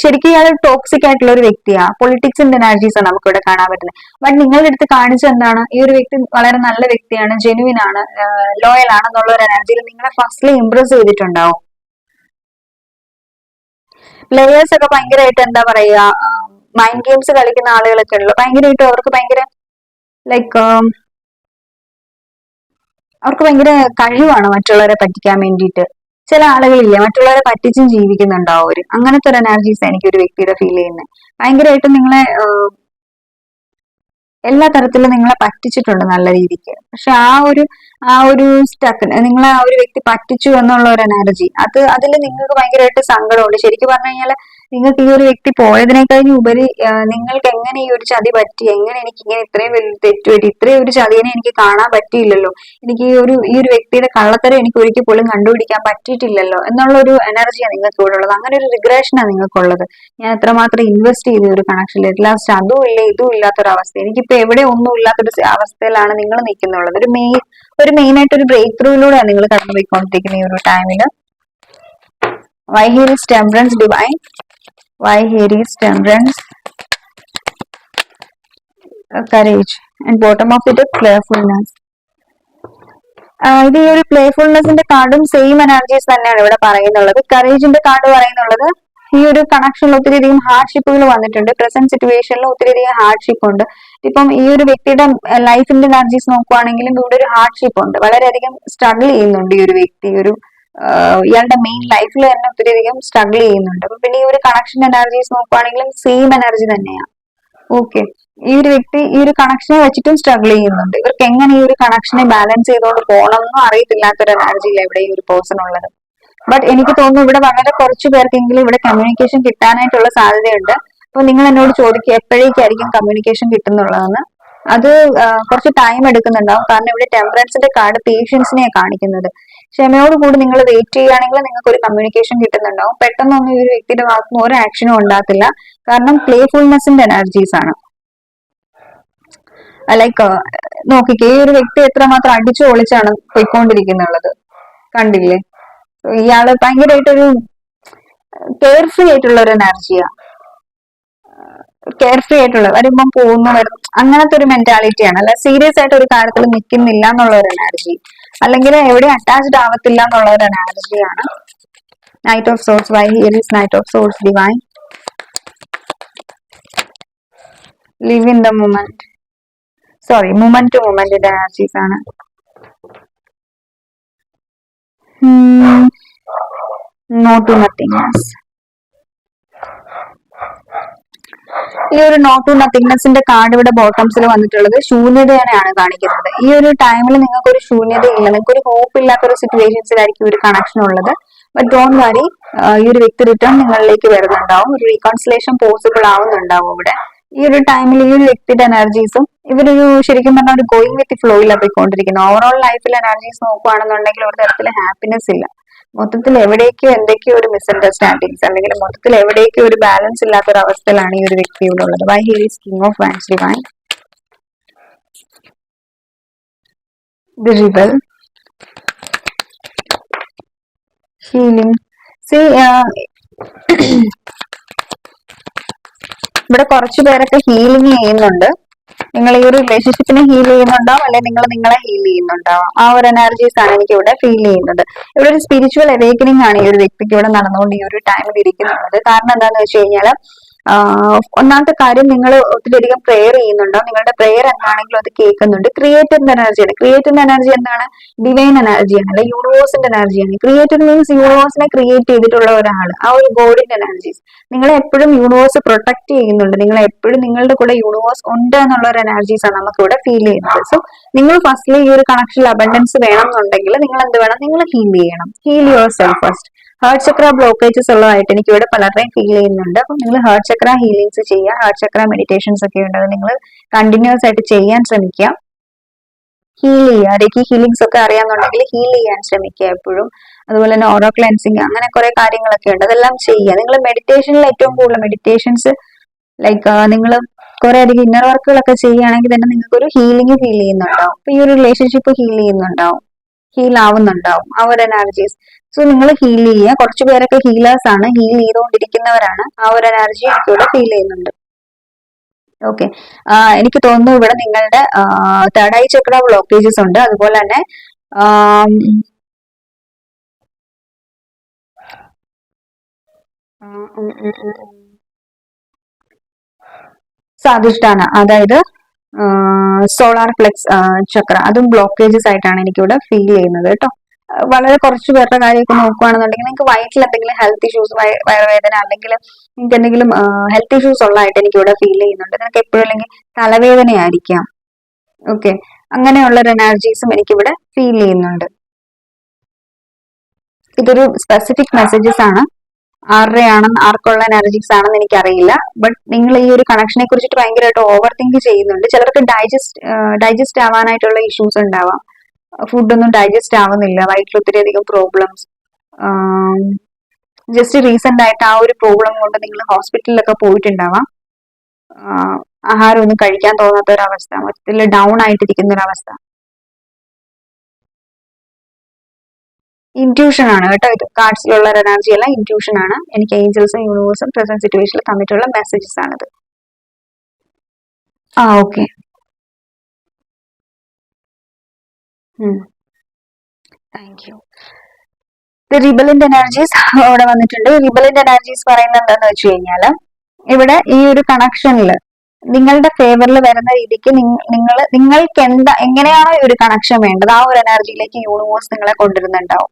S1: ശരിക്കും ഇയാൾ ടോക്സിക് ആയിട്ടുള്ള ഒരു വ്യക്തിയാ. പൊളിറ്റിക്സിന്റെ എനർജീസ് ആണ് നമുക്കിവിടെ കാണാൻ പറ്റുന്നത്. ബട്ട് നിങ്ങളുടെ അടുത്ത് കാണിച്ച എന്താണ്? ഈ ഒരു വ്യക്തി വളരെ നല്ല വ്യക്തിയാണ്, ജെനുവിൻ ആണ്, ലോയൽ ആണെന്നുള്ള ഒരു എനർജിയിൽ നിങ്ങളെ ഫസ്റ്റ്ലി ഇംപ്രസ് ചെയ്തിട്ടുണ്ടാവും. പ്ലേയേഴ്സ് ഒക്കെ ഭയങ്കരമായിട്ട് എന്താ പറയാ, മൈൻഡ് ഗെയിംസ് കളിക്കുന്ന ആളുകളൊക്കെ ഉള്ളു. ഭയങ്കരമായിട്ട് അവർക്ക് ഭയങ്കര ലൈക്ക് അവർക്ക് ഭയങ്കര കഴിവാണ് മറ്റുള്ളവരെ പറ്റിക്കാൻ വേണ്ടിയിട്ട്. ചില ആളുകളില്ല, മറ്റുള്ളവരെ പറ്റിച്ചും ജീവിക്കുന്നുണ്ടാവും അവര്. അങ്ങനത്തെ ഒരു എനർജീസ് എനിക്ക് ഒരു വ്യക്തിയുടെ ഫീൽ ചെയ്യുന്നത്. ഭയങ്കരമായിട്ട് നിങ്ങളെ എല്ലാ തരത്തിലും നിങ്ങളെ പറ്റിച്ചിട്ടുണ്ട് നല്ല രീതിക്ക്. പക്ഷെ ആ ഒരു സ്റ്റക്ക് നിങ്ങളെ ആ ഒരു വ്യക്തി പറ്റിച്ചു എന്നുള്ള ഒരു എനർജി, അതിൽ നിങ്ങൾക്ക് ഭയങ്കരമായിട്ട് സങ്കടമുണ്ട്. ശരിക്കും പറഞ്ഞു കഴിഞ്ഞാൽ നിങ്ങൾക്ക് ഈ ഒരു വ്യക്തി പോയതിനേക്കാളും ഉപരി നിങ്ങൾക്ക് എങ്ങനെ ഈ ഒരു ചതി പറ്റി, എങ്ങനെ എനിക്ക് ഇങ്ങനെ ഇത്രയും വലിയ തെറ്റുപറ്റി, ഇത്രയും ഒരു ചതിനെ എനിക്ക് കാണാൻ പറ്റിയില്ലല്ലോ, എനിക്ക് ഈ ഒരു വ്യക്തിയുടെ കള്ളത്തരം എനിക്ക് ഒരിക്കൽ പോലും കണ്ടുപിടിക്കാൻ പറ്റിയിട്ടില്ലല്ലോ എന്നുള്ള ഒരു എനർജിയാണ് നിങ്ങൾക്ക് ഇവിടെ ഉള്ളത്. അങ്ങനെ ഒരു റിഗ്രഷനാണ് നിങ്ങൾക്കുള്ളത്. ഞാൻ എത്രമാത്രം ഇൻവെസ്റ്റ് ചെയ്ത ഒരു കണക്ഷനിൽ ലാസ്റ്റ് അതും ഇല്ല ഇതും ഇല്ലാത്തൊരവസ്ഥ, എനിക്കിപ്പോ എവിടെ ഒന്നും ഇല്ലാത്തൊരു അവസ്ഥയിലാണ് നിങ്ങൾ നിൽക്കുന്നുള്ളത്. ഒരു മെയിൻ ആയിട്ട് ഒരു ബ്രേക്ക് ത്രൂയിലൂടെയാണ് നിങ്ങൾ കടന്നു പോയിക്കൊണ്ടിരിക്കുന്ന ഈ ഒരു ടൈമില്. Why here is temperance divine? Why here is temperance? Courage and bottom of it is playfulness. ഇത് ഈ ഒരു പ്ലേഫുൾനെസിന്റെ കാർഡും സെയിം എനർജീസ് തന്നെയാണ് ഇവിടെ പറയുന്നുള്ളത്. കറേജിന്റെ കാർഡ് പറയുന്നുള്ളത് ഈ ഒരു കണക്ഷനിൽ ഒത്തിരിയധികം ഹാർഡ്ഷിപ്പുകൾ വന്നിട്ടുണ്ട്. പ്രസന്റ് സിറ്റുവേഷനിൽ ഒത്തിരിയധികം ഹാർഡ്ഷിപ്പ് ഉണ്ട്. ഇപ്പം ഈ ഒരു വ്യക്തിയുടെ ലൈഫിന്റെ എനർജീസ് നോക്കുവാണെങ്കിലും ഇവിടെ ഒരു ഹാർഡ്ഷിപ്പ് ഉണ്ട്. വളരെയധികം സ്ട്രഗിൾ ചെയ്യുന്നുണ്ട് ഈ ഒരു വ്യക്തി. ഇയാളുടെ മെയിൻ ലൈഫിൽ തന്നെ ഒത്തിരിയധികം സ്ട്രഗിൾ ചെയ്യുന്നുണ്ട്. അപ്പൊ പിന്നെ ഈ ഒരു കണക്ഷൻ എനർജീസ് നോക്കുവാണെങ്കിലും സെയിം എനർജി തന്നെയാണ്. ഓക്കെ, ഈ ഒരു വ്യക്തി ഈ ഒരു കണക്ഷനെ വെച്ചിട്ടും സ്ട്രഗിൾ ചെയ്യുന്നുണ്ട്. ഇവർക്ക് എങ്ങനെ ഈ ഒരു കണക്ഷനെ ബാലൻസ് ചെയ്തുകൊണ്ട് പോകണം എന്നും അറിയത്തില്ലാത്തൊരു എനർജിയില്ല ഇവിടെ ഈ ഒരു പേഴ്സൺ ഉള്ളത്. ബട്ട് എനിക്ക് തോന്നുന്നു ഇവിടെ വളരെ കുറച്ചു പേർക്കെങ്കിലും ഇവിടെ കമ്മ്യൂണിക്കേഷൻ കിട്ടാനായിട്ടുള്ള സാധ്യതയുണ്ട്. അപ്പൊ നിങ്ങൾ എന്നോട് ചോദിക്കുക എപ്പോഴേക്കായിരിക്കും കമ്മ്യൂണിക്കേഷൻ കിട്ടുന്നുള്ളതെന്ന്. അത് കുറച്ച് ടൈം എടുക്കുന്നുണ്ടാവും. കാരണം ഇവിടെ ടെമ്പറൻസിന്റെ കാർഡ് പേഷ്യൻസിനെയാണ് കാണിക്കുന്നത്. ക്ഷമയോടുകൂടി നിങ്ങൾ വെയിറ്റ് ചെയ്യുകയാണെങ്കിൽ നിങ്ങൾക്ക് ഒരു കമ്മ്യൂണിക്കേഷൻ കിട്ടുന്നുണ്ടാവും. പെട്ടെന്നൊന്നും ഈ ഒരു വ്യക്തിയുടെ ഭാഗത്തുനിന്ന് ഒരു ആക്ഷനും ഉണ്ടാകത്തില്ല. കാരണം പ്ലേഫുൾനെസിന്റെ എനർജീസ് ആണ്. ലൈക്ക് നോക്കിക്കേ, ഈ ഒരു വ്യക്തി എത്രമാത്രം അടിച്ചു പൊളിച്ചാണ് പോയിക്കൊണ്ടിരിക്കുന്നുള്ളത്, കണ്ടില്ലേ? ഇയാള് ഭയങ്കരമായിട്ടൊരു കെയർഫ്രീ ആയിട്ടുള്ള ഒരു എനർജിയാ. കെയർഫ്രീ ആയിട്ടുള്ള വരുമ്പം പോകുന്നു വരും അങ്ങനത്തെ ഒരു മെന്റാലിറ്റിയാണ്. അല്ല സീരിയസ് ആയിട്ട് ഒരു കാര്യത്തിൽ നിൽക്കുന്നില്ല എന്നുള്ള ഒരു എനർജി, അല്ലെങ്കിൽ എവിടെ അറ്റാച്ച്ഡ് ആവത്തില്ല എന്നുള്ള ഒരു എനർജിയാണ്. Knight of sorts. Why here is knight of sorts divine? Live in the moment. Sorry, moment to മൂമെന്റിന്റെ എനർജീസ് ആണ്. No to nothingness. ഈ ഒരു നോ ടു നത്തിങ്നെസിന്റെ കാർഡ് ഇവിടെ ബോട്ടംസിൽ വന്നിട്ടുള്ളത് ശൂന്യതയാണ് കാണിക്കുന്നത്. ഈ ഒരു ടൈമിൽ നിങ്ങൾക്ക് ഒരു ശൂന്യതയില്ല, നിങ്ങൾക്ക് ഒരു ഹോപ്പ് ഇല്ലാത്ത ഒരു സിറ്റുവേഷൻസിലായിരിക്കും ഒരു കണക്ഷൻ ഉള്ളത്. ബട്ട് ഡോണ്ട് വറി, ഈ ഒരു വ്യക്തി റിട്ടേൺ നിങ്ങളിലേക്ക് വരുന്നുണ്ടാവും. ഒരു റീകൺസിലേഷൻ പോസിബിൾ ആവുന്നുണ്ടാവും ഇവിടെ. ഈ ഒരു ടൈമിൽ ഈ ഒരു വ്യക്തിയുടെ എനർജീസും ഇവരൊരു ശരിക്കും പറഞ്ഞാൽ ഒരു ഗോയിങ് വിത്ത് ഫ്ലോയിലാണ് പോയിക്കൊണ്ടിരിക്കുന്നത്. ഓവറോൾ ലൈഫിൽ എനർജീസ് നോക്കുകയാണെന്നുണ്ടെങ്കിൽ ഒരു തരത്തില് ഹാപ്പിനെസ് ഇല്ല. മൊത്തത്തിൽ എവിടേക്കോ എന്തൊക്കെയോ ഒരു മിസ്അണ്ടർസ്റ്റാൻഡിങ്സ്, അല്ലെങ്കിൽ മൊത്തത്തിൽ എവിടേക്കോ ഒരു ബാലൻസ് ഇല്ലാത്ത ഒരു അവസ്ഥയിലാണ് ഈ ഒരു വ്യക്തി ഇവിടെ ഉള്ളത്. Why here is king of wands divine? The rebel. Healing. See ഇവിടെ കുറച്ചു പേരൊക്കെ ഹീലിംഗ് ചെയ്യുന്നുണ്ട്. നിങ്ങൾ ഈ ഒരു റിലേഷൻഷിപ്പിനെ ഹീൽ ചെയ്യുന്നുണ്ടാവും, അല്ലെങ്കിൽ നിങ്ങൾ നിങ്ങളെ ഹീൽ ചെയ്യുന്നുണ്ടാവും. ആ ഒരു എനർജീസ് ആണ് എനിക്ക് ഇവിടെ ഫീൽ ചെയ്യുന്നത്. ഇവിടെ ഒരു സ്പിരിച്വൽ അവേക്കനിങ് ആണ് ഈ ഒരു വ്യക്തിക്ക് ഇവിടെ നടന്നുകൊണ്ട് ഈ ഒരു ടൈമിൽ ഇരിക്കുന്നുള്ളത്. കാരണം എന്താണെന്ന് വെച്ച് കഴിഞ്ഞാൽ ഒന്നാമത്തെ കാര്യം, നിങ്ങൾ ഒത്തിരിയധികം പ്രെയർ ചെയ്യുന്നുണ്ടോ, നിങ്ങളുടെ പ്രെയർ എന്താണെങ്കിലും അത് കേൾക്കുന്നുണ്ട്. ക്രിയേറ്ററിന്റെ എനർജിയാണ്. ക്രിയേറ്ററിന്റെ എനർജി എന്താണ്? ഡിവൈൻ എനർജിയാണ്, അല്ലെ യൂണിവേഴ്സിന്റെ എനർജിയാണ്. ക്രിയേറ്റർ മീൻസ് യൂണിവേഴ്സിനെ ക്രിയേറ്റ് ചെയ്തിട്ടുള്ള ഒരാൾ, ആ ഒരു ഗോഡിന്റെ എനർജീസ്. നിങ്ങളെ എപ്പോഴും യൂണിവേഴ്സ് പ്രൊട്ടക്ട് ചെയ്യുന്നുണ്ട്, നിങ്ങളെ എപ്പോഴും നിങ്ങളുടെ കൂടെ യൂണിവേഴ്സ് ഉണ്ട് എന്നുള്ള ഒരു എനർജീസ് ആണ് നമുക്ക് ഇവിടെ ഫീൽ ചെയ്യുന്നത്. സോ നിങ്ങൾ ഫസ്റ്റ്ലി ഈ ഒരു കണക്ഷനിൽ അബണ്ടൻസ് വേണം എന്നുണ്ടെങ്കിൽ നിങ്ങൾ എന്ത് വേണം? നിങ്ങൾ ഹീൽ ചെയ്യണം. Heal yourself first. Heart chakra blockages ഉള്ളതായിട്ട് എനിക്ക് ഇവിടെ പലരുടെയും ഫീൽ ചെയ്യുന്നുണ്ട്. അപ്പം നിങ്ങൾ ഹാർട്ട് ചക്ര ഹീലിങ്സ് ചെയ്യുക. ഹാർട്ട് ചക്ര മെഡിറ്റേഷൻസ് ഒക്കെ ഉണ്ട്, അത് നിങ്ങൾ കണ്ടിന്യൂസ് ആയിട്ട് ചെയ്യാൻ ശ്രമിക്കുക. ഹീൽ ചെയ്യുക. രേഖി ഹീലിങ്സ് ഒക്കെ അറിയാന്നുണ്ടെങ്കിൽ ഹീൽ ചെയ്യാൻ ശ്രമിക്കുക എപ്പോഴും. അതുപോലെ തന്നെ ഓറോ ക്ലെൻസിങ്, അങ്ങനെ കുറെ കാര്യങ്ങളൊക്കെ ഉണ്ട്, അതെല്ലാം ചെയ്യുക. നിങ്ങൾ മെഡിറ്റേഷനിൽ ഏറ്റവും കൂടുതൽ മെഡിറ്റേഷൻസ് ലൈക്ക് നിങ്ങൾ കുറെ അധികം ഇന്നർ വർക്കുകളൊക്കെ ചെയ്യുകയാണെങ്കിൽ തന്നെ നിങ്ങൾക്ക് ഒരു ഹീലിംഗ് ഫീൽ ചെയ്യുന്നുണ്ടാവും. അപ്പൊ ഈ ഒരു റിലേഷൻഷിപ്പ് ഹീൽ ചെയ്യുന്നുണ്ടാവും, ഹീൽ ആവുന്നുണ്ടാവും ആ ഒരു എനർജീസ്. സോ നിങ്ങൾ ഹീൽ ചെയ്യുക. കുറച്ചു പേരൊക്കെ ഹീലേഴ്സ് ആണ്, ഹീൽ ചെയ്തുകൊണ്ടിരിക്കുന്നവരാണ്. ആ ഒരു എനർജി എനിക്കിവിടെ ഫീൽ ചെയ്യുന്നുണ്ട്. ഓക്കെ, എനിക്ക് തോന്നുന്നു ഇവിടെ നിങ്ങളുടെ തേർഡ് ഐ ചക്ര ബ്ലോക്കേജസ് ഉണ്ട്. അതുപോലെ തന്നെ സ്വാധിഷ്ഠാന, അതായത് സോളാർ ഫ്ലെക്സ് ചക്ര, അതും ബ്ലോക്കേജസ് ആയിട്ടാണ് എനിക്കിവിടെ ഫീൽ ചെയ്യുന്നത് കേട്ടോ. വളരെ കുറച്ച് പേരുടെ കാര്യമൊക്കെ നോക്കുകയാണെന്നുണ്ടെങ്കിൽ നിങ്ങൾക്ക് വയറ്റിൽ എന്തെങ്കിലും ഹെൽത്ത് ഇഷ്യൂസ്, വയറുവേദന, അല്ലെങ്കിൽ നിങ്ങൾക്ക് എന്തെങ്കിലും ഹെൽത്ത് ഇഷ്യൂസ് ഉള്ളതായിട്ട് എനിക്ക് ഇവിടെ ഫീൽ ചെയ്യുന്നുണ്ട്. നിങ്ങൾക്ക് എപ്പോഴും അല്ലെങ്കിൽ തലവേദനയായിരിക്കാം. ഓക്കെ, അങ്ങനെയുള്ള ഒരു എനർജീസും എനിക്കിവിടെ ഫീൽ ചെയ്യുന്നുണ്ട്. ഇതൊരു സ്പെസിഫിക് മെസ്സേജസ് ആണ്, ആർക്കുള്ള എനർജീസ് ആണെന്ന് എനിക്കറിയില്ല. ബട്ട് നിങ്ങൾ ഈ ഒരു കണക്ഷനെ കുറിച്ചിട്ട് ഭയങ്കരമായിട്ട് ഓവർ തിങ്ക് ചെയ്യുന്നുണ്ട്. ചിലർക്ക് ഡൈജസ്റ്റ് ആവാനായിട്ടുള്ള ഇഷ്യൂസ് ഉണ്ടാവാം. ഫുഡൊന്നും ഡൈജസ്റ്റ് ആവുന്നില്ല, വയറ്റിൽ ഒത്തിരി അധികം പ്രോബ്ലംസ്. ജസ്റ്റ് റീസെന്റ് ആയിട്ട് ആ ഒരു പ്രോബ്ലം കൊണ്ട് നിങ്ങൾ ഹോസ്പിറ്റലിലൊക്കെ പോയിട്ടുണ്ടാവാം. ആഹാരം ഒന്നും കഴിക്കാൻ തോന്നാത്ത ഒരവസ്ഥ, മൊത്തത്തിൽ ഡൗൺ ആയിട്ടിരിക്കുന്ന ഒരവസ്ഥ. ഇൻറ്റ്യൂഷൻ ആണ് കേട്ടോ, ഇത് കാർഡ്സിലുള്ള ഒരു എനർജി അല്ല, ഇൻറ്റ്യൂഷൻ ആണ്. എനിക്ക് ഏഞ്ചൽസും യൂണിവേഴ്സും പ്രസന്റ് സിറ്റുവേഷനിൽ തന്നിട്ടുള്ള മെസ്സേജസ് ആണിത്. ഓക്കെ. Thank you. റിബലിന്റെ എനർജീസ് ഇവിടെ വന്നിട്ടുണ്ട്. റിബലിന്റെ എനർജീസ് പറയുന്നത് എന്താന്ന് വെച്ച് കഴിഞ്ഞാല്, ഇവിടെ ഈ ഒരു കണക്ഷനിൽ നിങ്ങളുടെ ഫേവറിൽ വരുന്ന രീതിക്ക് നിങ്ങൾക്ക് എങ്ങനെയാണോ ഈ ഒരു കണക്ഷൻ വേണ്ടത്, ആ ഒരു എനർജിയിലേക്ക് യൂണിവേഴ്സ് നിങ്ങളെ കൊണ്ടുവരുന്നുണ്ടാവും.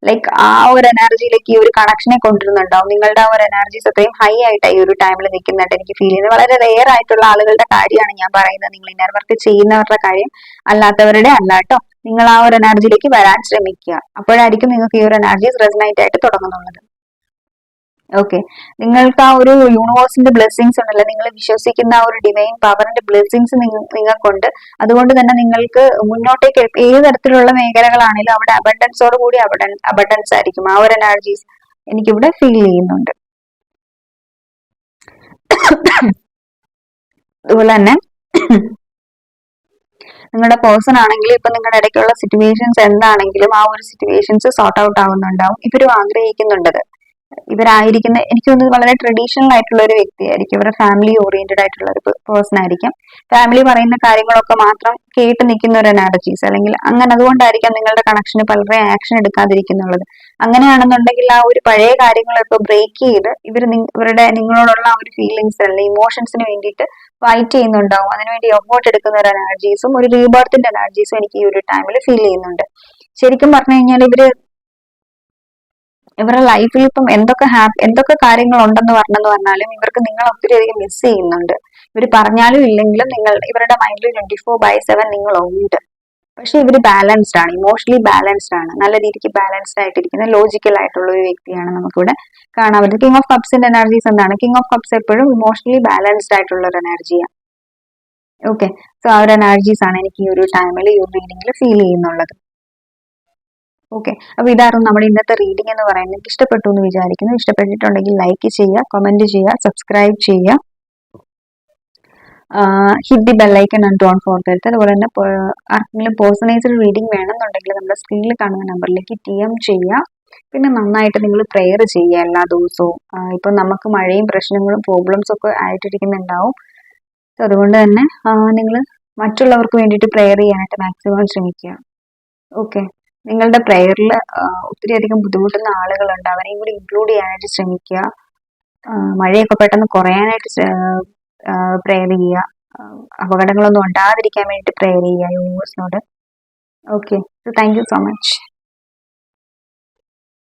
S1: ലൈക്ക് ആ ഒരു എനർജിയിലേക്ക് ഈ ഒരു കണക്ഷനെ കൊണ്ടുവരുന്നുണ്ടാവും. നിങ്ങളുടെ ആ ഒരു എനർജീസ് അത്രയും ഹൈ ആയിട്ട് ഈ ഒരു ടൈമിൽ നിൽക്കുന്നതായിട്ട് എനിക്ക് ഫീൽ ചെയ്യുന്നത്. വളരെ റെയർ ആയിട്ടുള്ള ആളുകളുടെ കാര്യമാണ് ഞാൻ പറയുന്നത്, നിങ്ങൾ ഇന്നർ വർക്ക് ചെയ്യുന്നവരുടെ കാര്യം, അല്ലാത്തവരുടെ അല്ല കേട്ടോ. നിങ്ങൾ ആ ഒരു എനർജിയിലേക്ക് വരാൻ ശ്രമിക്കുക. അപ്പോഴായിരിക്കും നിങ്ങൾക്ക് ഈ ഒരു എനർജീസ് റെസനേറ്റ് ആയിട്ട് തുടങ്ങുന്നുള്ളത്. ഓക്കെ, നിങ്ങൾക്ക് ആ ഒരു യൂണിവേഴ്സിന്റെ ബ്ലെസ്സിങ്സ് ഉണ്ടല്ലോ, നിങ്ങൾ വിശ്വസിക്കുന്ന ആ ഒരു ഡിവൈൻ പവറിന്റെ ബ്ലെസ്സിങ്സ് നിങ്ങൾക്കുണ്ട്. അതുകൊണ്ട് തന്നെ നിങ്ങൾക്ക് മുന്നോട്ടേക്ക് ഏത് തരത്തിലുള്ള മേഖലകളാണെങ്കിലും അവിടെ അബണ്ടൻസോട് കൂടി അബണ്ടൻസ് ആയിരിക്കും. ആ ഒരു എനർജീസ് എനിക്കിവിടെ ഫീൽ ചെയ്യുന്നുണ്ട്. അതുപോലെ തന്നെ നിങ്ങളുടെ പേഴ്സൺ ആണെങ്കിലും ഇപ്പൊ നിങ്ങളുടെ ഇടയ്ക്കുള്ള സിറ്റുവേഷൻസ് എന്താണെങ്കിലും ആ ഒരു സിറ്റുവേഷൻസ് സോർട്ട് ഔട്ട് ആവുന്നുണ്ടാവും. ഇവരും ആഗ്രഹിക്കുന്നുണ്ടത്. ഇവരായിരിക്കുന്ന എനിക്ക് തോന്നുന്നത് വളരെ ട്രഡീഷണൽ ആയിട്ടുള്ള ഒരു വ്യക്തിയായിരിക്കും. ഇവരുടെ ഫാമിലി ഓറിയന്റഡ് ആയിട്ടുള്ള ഒരു പേഴ്സൺ ആയിരിക്കും. ഫാമിലി പറയുന്ന കാര്യങ്ങളൊക്കെ മാത്രം കേട്ട് നിൽക്കുന്ന ഒരു എനർജീസ്, അല്ലെങ്കിൽ അങ്ങനെ അതുകൊണ്ടായിരിക്കാം നിങ്ങളുടെ കണക്ഷന് പലരെ ആക്ഷൻ എടുക്കാതിരിക്കുന്നുള്ളത്. അങ്ങനെയാണെന്നുണ്ടെങ്കിൽ ആ ഒരു പഴയ കാര്യങ്ങളൊക്കെ ബ്രേക്ക് ചെയ്ത് ഇവരുടെ നിങ്ങളോടുള്ള ആ ഒരു ഫീലിങ്സ് അല്ലെങ്കിൽ ഇമോഷൻസിന് വേണ്ടിയിട്ട് ഫൈറ്റ് ചെയ്യുന്നുണ്ടാവും. അതിനുവേണ്ടി എഫേർട്ട് എടുക്കുന്ന ഒരു എനർജീസും ഒരു റീബർത്തിന്റെ എനർജീസും എനിക്ക് ഈ ഒരു ടൈമിൽ ഫീൽ ചെയ്യുന്നുണ്ട്. ശരിക്കും പറഞ്ഞു കഴിഞ്ഞാൽ ഇവരുടെ ലൈഫിൽ ഇപ്പം എന്തൊക്കെ കാര്യങ്ങൾ ഉണ്ടെന്ന് പറഞ്ഞാലും ഇവർക്ക് നിങ്ങൾ ഒത്തിരി അധികം മിസ് ചെയ്യുന്നുണ്ട്. ഇവർ പറഞ്ഞാലും ഇല്ലെങ്കിലും ഇവരുടെ മൈൻഡിൽ 24/7 നിങ്ങളുണ്ട്. പക്ഷെ ഇവർ ബാലൻസ്ഡ് ആണ്, ഇമോഷണലി ബാലൻസ്ഡ് ആണ്, നല്ല രീതിക്ക് ബാലൻസ്ഡ് ആയിട്ടിരിക്കുന്ന ലോജിക്കൽ ആയിട്ടുള്ള ഒരു വ്യക്തിയാണ് നമുക്കിവിടെ കാണാൻ പറ്റുന്നത്. കിങ് ഓഫ് കപ്സിന്റെ എനർജീസ് എന്താണ്? കിങ് ഓഫ് കപ്സ് എപ്പോഴും ഇമോഷണലി ബാലൻസ്ഡ് ആയിട്ടുള്ള ഒരു എനർജിയാണ്. ഓക്കെ, സോ ആ ഒരു എനർജീസ് ആണ് എനിക്ക് ഈ ഒരു ടൈമിൽ ഈ ഒരു റീഡിംഗിൽ ഫീൽ ചെയ്യുന്നുള്ളത്. ഓക്കെ, അപ്പൊ ഇതായിരുന്നു നമ്മുടെ ഇന്നത്തെ റീഡിംഗ് എന്ന് പറയുന്നത്. എനിക്ക് ഇഷ്ടപ്പെട്ടു എന്ന് വിചാരിക്കുന്നു. ഇഷ്ടപ്പെട്ടിട്ടുണ്ടെങ്കിൽ ലൈക്ക് ചെയ്യുക, കമന്റ് ചെയ്യുക, സബ്സ്ക്രൈബ് ചെയ്യുക, hit the bell icon and don't forget. അതുപോലെ തന്നെ ആർക്കെങ്കിലും പേഴ്സണലൈസ്ഡ് റീഡിംഗ് വേണമെന്നുണ്ടെങ്കിൽ നമ്മുടെ സ്ക്രീനിൽ കാണുന്ന നമ്പറിലേക്ക് DM ചെയ്യുക. പിന്നെ നന്നായിട്ട് നിങ്ങൾ പ്രെയർ ചെയ്യുക എല്ലാ ദിവസവും. ഇപ്പൊ നമുക്ക് മഴയും പ്രശ്നങ്ങളും പ്രോബ്ലംസ് ഒക്കെ ആയിട്ടിരിക്കുന്നുണ്ടാവും. അതുകൊണ്ട് തന്നെ നിങ്ങൾ മറ്റുള്ളവർക്ക് വേണ്ടിയിട്ട് പ്രെയർ ചെയ്യാനായിട്ട് മാക്സിമം ശ്രമിക്കുക. ഓക്കെ, നിങ്ങളുടെ പ്രെയറിൽ ഒത്തിരി അധികം ബുദ്ധിമുട്ടുന്ന ആളുകളുണ്ട്, അവരെയും കൂടി ഇൻക്ലൂഡ് ചെയ്യാനായിട്ട് ശ്രമിക്കുക. മഴയൊക്കെ പെട്ടെന്ന് കുറയാനായിട്ട് പ്രേയർ ചെയ്യുക. അപകടങ്ങളൊന്നും ഉണ്ടാകാതിരിക്കാൻ വേണ്ടി പ്രേയർ ചെയ്യുക യൂണിവേഴ്സിനോട്. Okay, thank you so much.